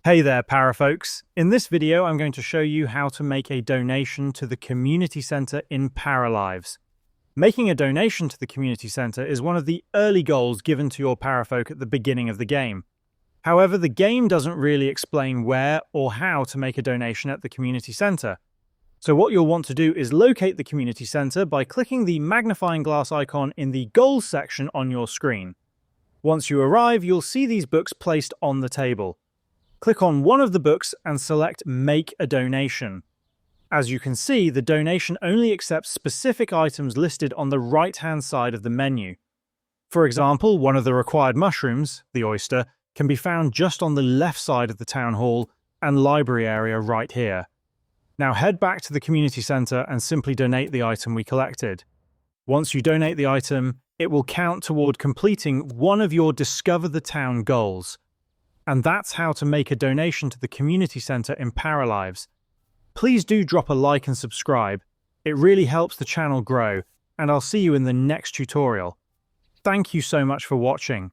Hey there, para folks. In this video, I'm going to show you how to make a donation to the community center in Paralives. Making a donation to the community center is one of the early goals given to your parafolk at the beginning of the game. However, the game doesn't really explain where or how to make a donation at the community center. So what you'll want to do is locate the community center by clicking the magnifying glass icon in the goals section on your screen. Once you arrive, you'll see these books placed on the table. Click on one of the books and select Make a Donation. As you can see, the donation only accepts specific items listed on the right-hand side of the menu. For example, one of the required mushrooms, the oyster, can be found just on the left side of the town hall and library area right here. Now head back to the community center and simply donate the item we collected. Once you donate the item, it will count toward completing one of your Discover the Town goals. And that's how to make a donation to the community center in Paralives. Please do drop a like and subscribe. It really helps the channel grow, and I'll see you in the next tutorial. Thank you so much for watching.